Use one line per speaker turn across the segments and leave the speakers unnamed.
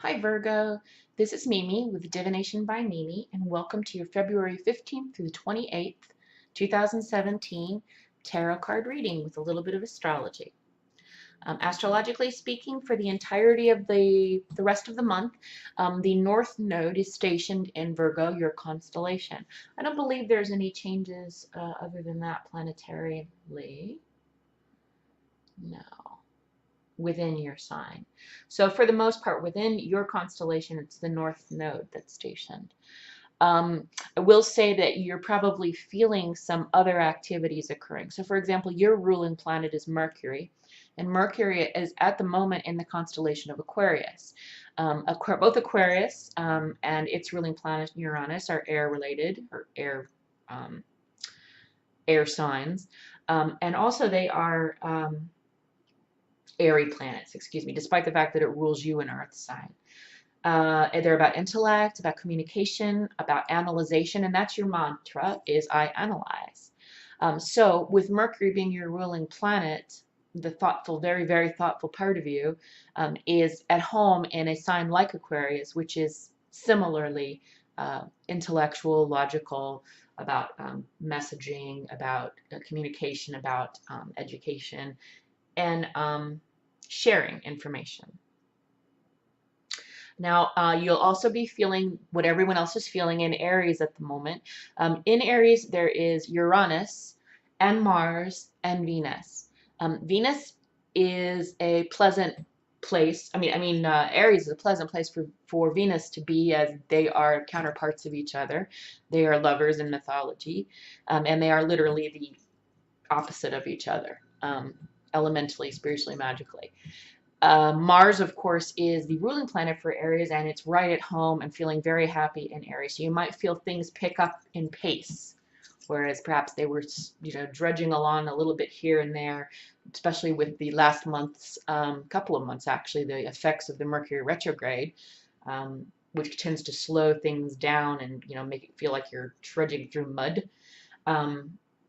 Hi Virgo, this is Mimi with Divination by Mimi, and welcome to your February 15th through the 28th, 2017 tarot card reading with a little bit of astrology. Astrologically speaking, for the entirety of the rest of the month, the North Node is stationed in Virgo, your constellation. I don't believe there's any changes other than that planetarily. No. Within your sign. So for the most part, within your constellation, it's the North Node that's stationed. I will say that you're probably feeling some other activities occurring. So for example, your ruling planet is Mercury, and Mercury is at the moment in the constellation of Aquarius. Both Aquarius and its ruling planet Uranus are air related, or um, air signs, and also they are airy planets, excuse me, despite the fact that it rules you in Earth sign. They're about intellect, about communication, about analyzation, and that's your mantra, is I analyze. So with Mercury being your ruling planet, the thoughtful, very, very thoughtful part of you is at home in a sign like Aquarius, which is similarly intellectual, logical, about messaging, about communication, about education, and sharing information. Now, you'll also be feeling what everyone else is feeling in Aries at the moment. In Aries, there is Uranus and Mars and Venus. Venus is a pleasant place. Aries is a pleasant place for Venus to be, as they are counterparts of each other. They are lovers in mythology, and they are literally the opposite of each other, elementally, spiritually, magically. Mars, of course, is the ruling planet for Aries, and it's right at home and feeling very happy in Aries. So you might feel things pick up in pace, whereas perhaps they were, drudging along a little bit here and there, especially with the last month's, couple of months actually, the effects of the Mercury retrograde, which tends to slow things down and make it feel like you're trudging through mud.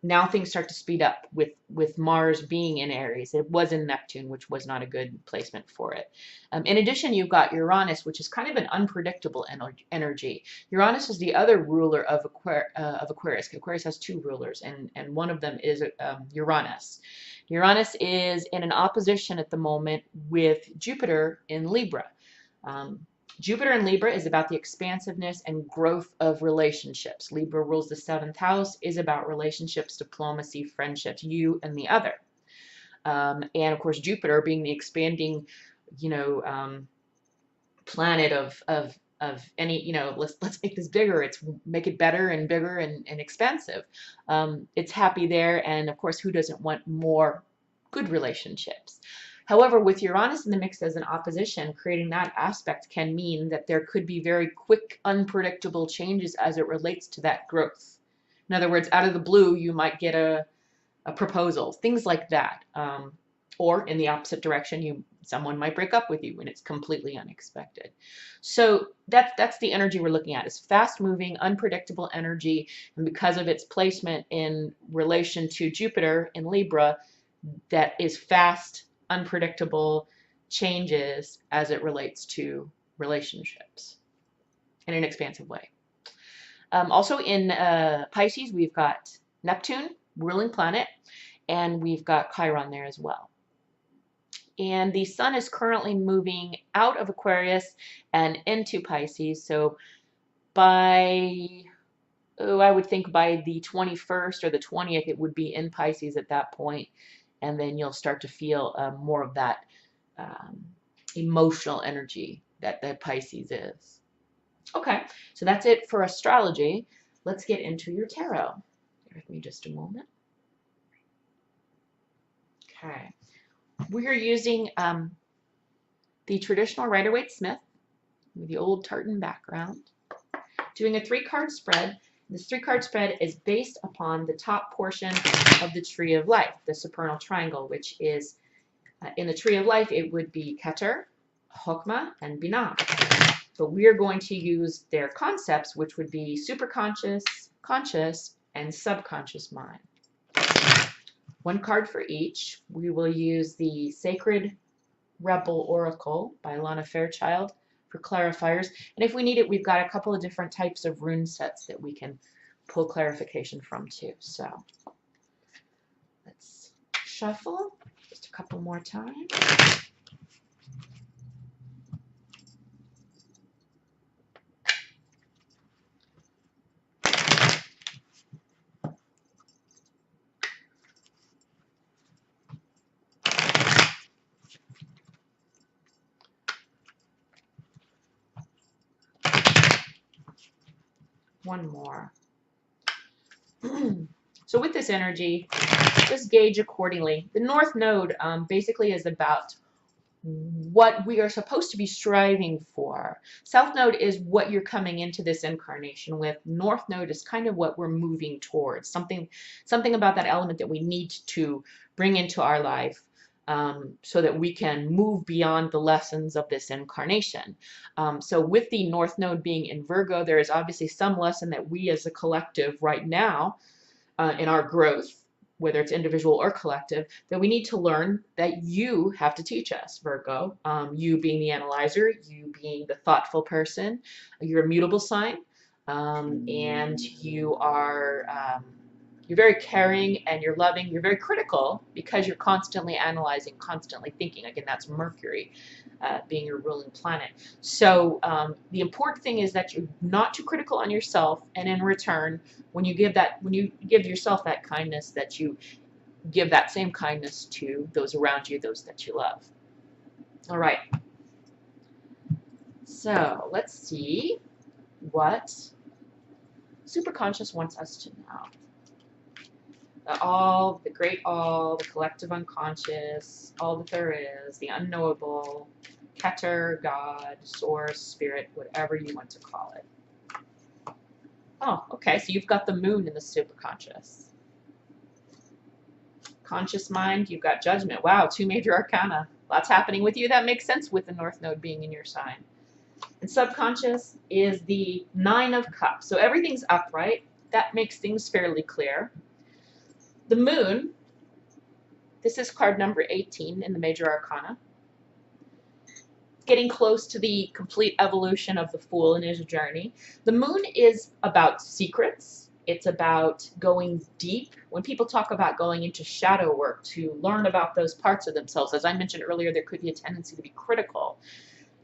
Now things start to speed up with Mars being in Aries. It was in Neptune, which was not a good placement for it. In addition, you've got Uranus, which is kind of an unpredictable energy. Uranus is the other ruler of Aquarius. Aquarius has two rulers, and one of them is Uranus. Uranus is in an opposition at the moment with Jupiter in Libra. Jupiter in Libra is about the expansiveness and growth of relationships. Libra rules the 7th house, is about relationships, diplomacy, friendships, you and the other. And of course, Jupiter being the expanding, planet of any, let's make this bigger. It's make it better and bigger and expansive. It's happy there, and of course, who doesn't want more good relationships? However, with Uranus in the mix as an opposition, creating that aspect can mean that there could be very quick, unpredictable changes as it relates to that growth. In other words, out of the blue, you might get a proposal, things like that. Or in the opposite direction, someone might break up with you when it's completely unexpected. So that's the energy we're looking at, is fast-moving, unpredictable energy, and because of its placement in relation to Jupiter in Libra, that is fast, unpredictable changes as it relates to relationships in an expansive way. Also in Pisces, we've got Neptune, ruling planet, and we've got Chiron there as well. And the sun is currently moving out of Aquarius and into Pisces. So I would think by the 21st or the 20th, it would be in Pisces at that point. And then you'll start to feel more of that emotional energy that Pisces is. Okay, so that's it for astrology. Let's get into your tarot. Bear with me just a moment. Okay, we are using the traditional Rider-Waite-Smith with the old tartan background, doing a 3-card spread. This 3-card spread is based upon the top portion of the Tree of Life, the supernal triangle, which is, in the Tree of Life, it would be Keter, Chokmah, and Binah. But we are going to use their concepts, which would be superconscious, conscious, and subconscious mind. 1 card for each. We will use the Sacred Rebel Oracle by Lana Fairchild for clarifiers. And if we need it, we've got a couple of different types of rune sets that we can pull clarification from too. So let's shuffle just a couple more times. One more. So with this energy, just gauge accordingly. The North Node basically is about what we are supposed to be striving for. South Node is what you're coming into this incarnation with. North Node is kind of what we're moving towards. Something about that element that we need to bring into our life so that we can move beyond the lessons of this incarnation. So with the North Node being in Virgo, there is obviously some lesson that we as a collective right now in our growth, whether it's individual or collective, that we need to learn that you have to teach us, Virgo. You being the analyzer, you being the thoughtful person, you're a mutable sign, and you are you're very caring and you're loving. You're very critical because you're constantly analyzing, constantly thinking. Again, that's Mercury being your ruling planet. So the important thing is that you're not too critical on yourself, and in return, when you give yourself that kindness, that you give that same kindness to those around you, those that you love. All right. So let's see what Superconscious wants us to know. The all, the great all, the collective unconscious, all that there is, the unknowable, Keter, God, Source, Spirit, whatever you want to call it. Oh, okay, so you've got the moon in the superconscious. Conscious mind, you've got judgment. Wow, 2 major arcana. Lots happening with you. That makes sense with the North Node being in your sign. And subconscious is the 9 of Cups. So everything's upright. That makes things fairly clear. The moon, this is card number 18 in the major arcana. Getting close to the complete evolution of the Fool in his journey. The moon is about secrets. It's about going deep. When people talk about going into shadow work to learn about those parts of themselves, as I mentioned earlier, there could be a tendency to be critical.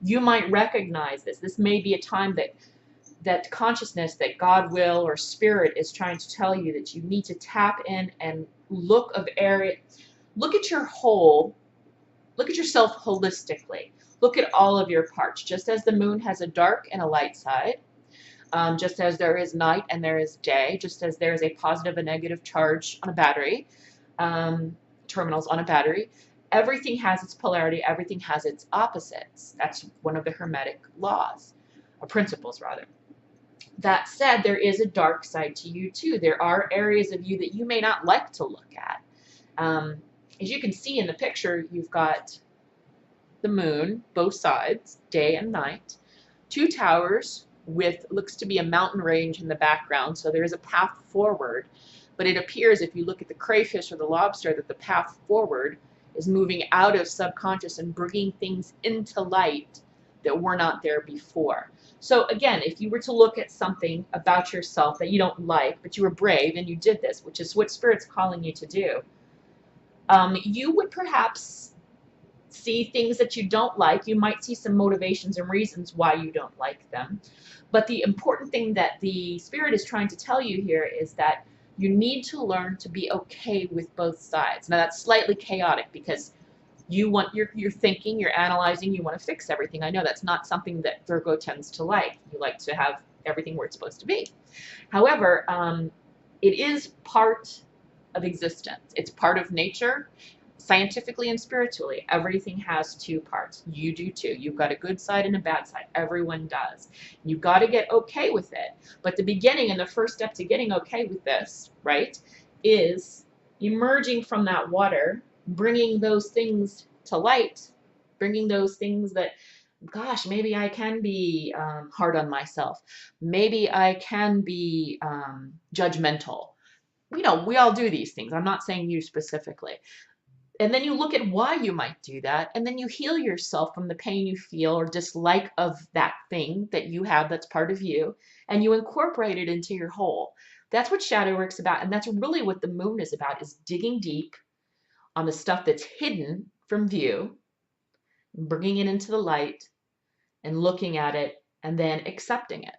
You might recognize this. This may be a time that consciousness, that God will or spirit is trying to tell you that you need to tap in and look at yourself holistically. Look at all of your parts. Just as the moon has a dark and a light side, just as there is night and there is day, just as there is a positive and negative charge on a battery, terminals on a battery, everything has its polarity, everything has its opposites. That's one of the Hermetic laws, or principles rather. That said, there is a dark side to you too. There are areas of you that you may not like to look at. As you can see in the picture, you've got the moon, both sides, day and night, 2 towers with looks to be a mountain range in the background, so there is a path forward, but it appears if you look at the crayfish or the lobster that the path forward is moving out of subconscious and bringing things into light that were not there before. So again, if you were to look at something about yourself that you don't like, but you were brave and you did this, which is what Spirit's calling you to do, you would perhaps see things that you don't like. You might see some motivations and reasons why you don't like them. But the important thing that the Spirit is trying to tell you here is that you need to learn to be okay with both sides. Now that's slightly chaotic because you're thinking, you're analyzing, you want to fix everything. I know that's not something that Virgo tends to like. You like to have everything where it's supposed to be. However, it is part of existence. It's part of nature. Scientifically and spiritually, everything has 2 parts. You do too. You've got a good side and a bad side. Everyone does. You've got to get okay with it. But the beginning and the first step to getting okay with this, right, is emerging from that water, bringing those things to light, bringing those things that, gosh, maybe I can be hard on myself. Maybe I can be judgmental. You know, we all do these things. I'm not saying you specifically. And then you look at why you might do that, and then you heal yourself from the pain you feel or dislike of that thing that you have that's part of you, and you incorporate it into your whole. That's what shadow work's about, and that's really what the moon is about, is digging deep on the stuff that's hidden from view, bringing it into the light, and looking at it, and then accepting it.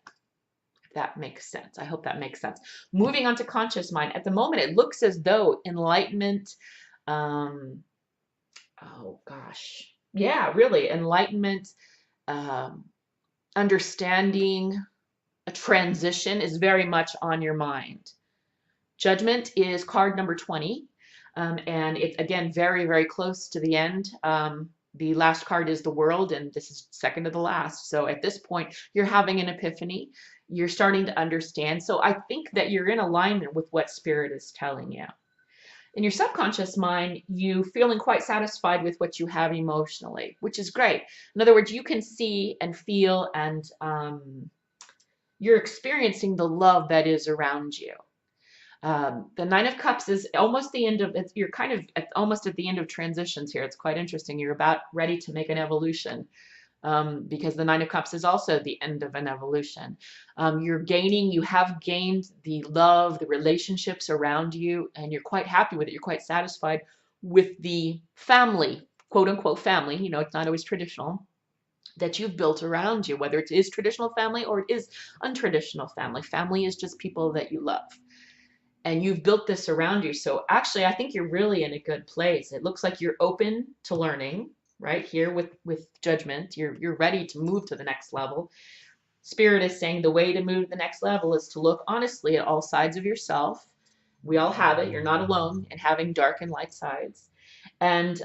If that makes sense. I hope that makes sense. Moving on to conscious mind. At the moment, it looks as though enlightenment, oh gosh, yeah, really, enlightenment, um, understanding, a transition is very much on your mind. Judgment is card number 20, and it's, again, very, very close to the end. The last card is the world, and this is second to the last. So at this point, you're having an epiphany. You're starting to understand. So I think that you're in alignment with what Spirit is telling you. In your subconscious mind, you feeling quite satisfied with what you have emotionally, which is great. In other words, you can see and feel, and you're experiencing the love that is around you. The Nine of Cups is almost the end of, you're kind of almost at the end of transitions here. It's quite interesting. You're about ready to make an evolution. Because the Nine of Cups is also the end of an evolution. You have gained the love, the relationships around you, and you're quite happy with it. You're quite satisfied with the family, quote unquote family. You know, it's not always traditional, that you've built around you, whether it is traditional family or it is untraditional family. Family is just people that you love. And you've built this around you. So actually, I think you're really in a good place. It looks like you're open to learning. Right here with judgment, you're ready to move to the next level. Spirit is saying the way to move to the next level is to look honestly at all sides of yourself. We all have it. You're not alone in having dark and light sides. And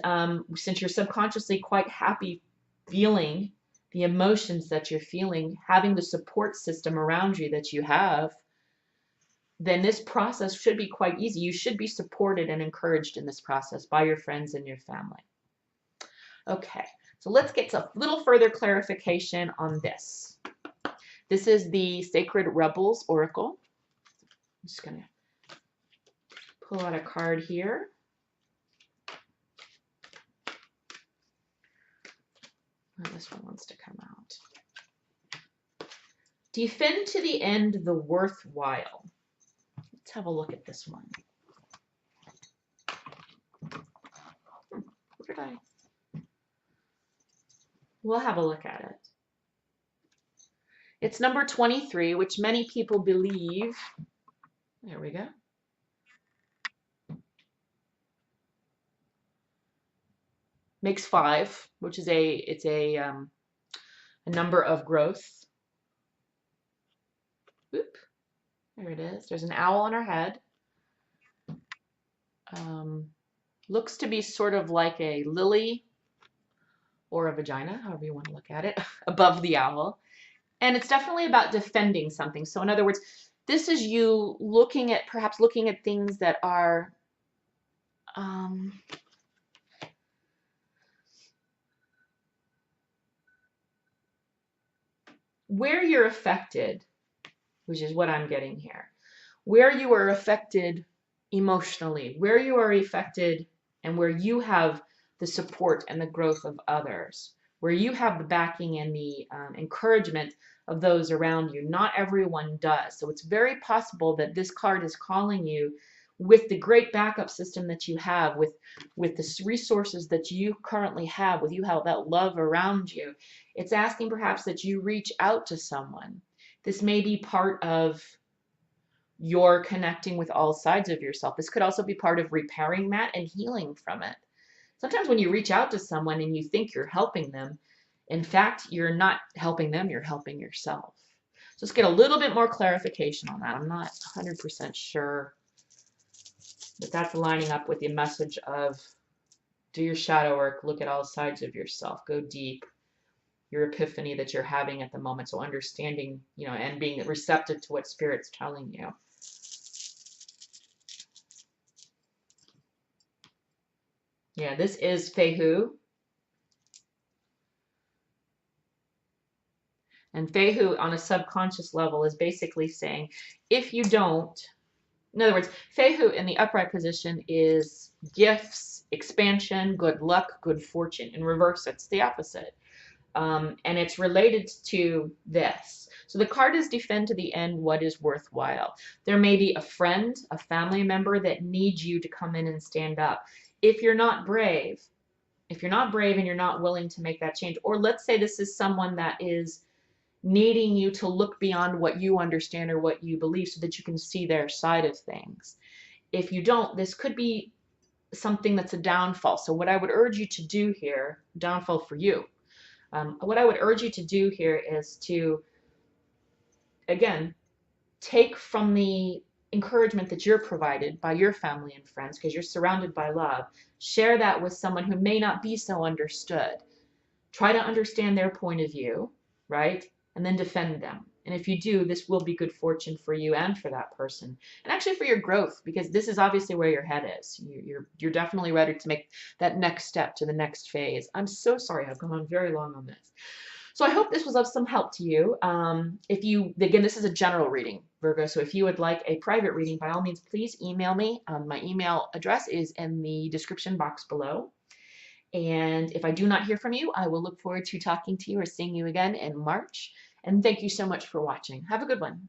since you're subconsciously quite happy feeling the emotions that you're feeling, having the support system around you that you have, then this process should be quite easy. You should be supported and encouraged in this process by your friends and your family. Okay, so let's get a little further clarification on this. This is the Sacred Rebels Oracle. I'm just going to pull out a card here. Oh, this one wants to come out. Defend to the end the worthwhile. Let's have a look at this one. Where did I? We'll have a look at it. It's number 23, which many people believe, there we go, makes 5, which is a number of growth. Oop, there it is. There's an owl on her head. Looks to be sort of like a lily or a vagina, however you want to look at it, above the owl. And it's definitely about defending something. So in other words, this is you perhaps looking at things that are where you're affected, which is what I'm getting here. Where you are affected emotionally, where you are affected and where you have the support and the growth of others, where you have the backing and the encouragement of those around you. Not everyone does. So it's very possible that this card is calling you, with the great backup system that you have, with the resources that you currently have, with you have that love around you. It's asking perhaps that you reach out to someone. This may be part of your connecting with all sides of yourself. This could also be part of repairing that and healing from it. Sometimes when you reach out to someone and you think you're helping them, in fact, you're not helping them, you're helping yourself. So let's get a little bit more clarification on that. I'm not 100% sure that that's lining up with the message of do your shadow work, look at all sides of yourself, go deep, your epiphany that you're having at the moment. So understanding, and being receptive to what Spirit's telling you. Yeah, this is Fehu. And Fehu on a subconscious level is basically saying, if you don't In other words, Fehu in the upright position is gifts, expansion, good luck, good fortune. In reverse, it's the opposite. And it's related to this. So the card is defend to the end what is worthwhile. There may be a friend, a family member that needs you to come in and stand up. If you're not brave, and you're not willing to make that change, or let's say this is someone that is needing you to look beyond what you understand or what you believe so that you can see their side of things. If you don't, this could be something that's a downfall. So what I would urge you to do here, downfall for you, what I would urge you to do here is to, again, take from the encouragement that you're provided by your family and friends, because you're surrounded by love, share that with someone who may not be so understood. Try to understand their point of view, right? And then defend them. And if you do, this will be good fortune for you and for that person, and actually for your growth, because this is obviously where your head is. You're definitely ready to make that next step to the next phase. I'm so sorry I've gone on very long on this. So I hope this was of some help to you. If you, again, this is a general reading, Virgo, so if you would like a private reading, by all means, please email me. My email address is in the description box below. And if I do not hear from you, I will look forward to talking to you or seeing you again in March. And thank you so much for watching. Have a good one.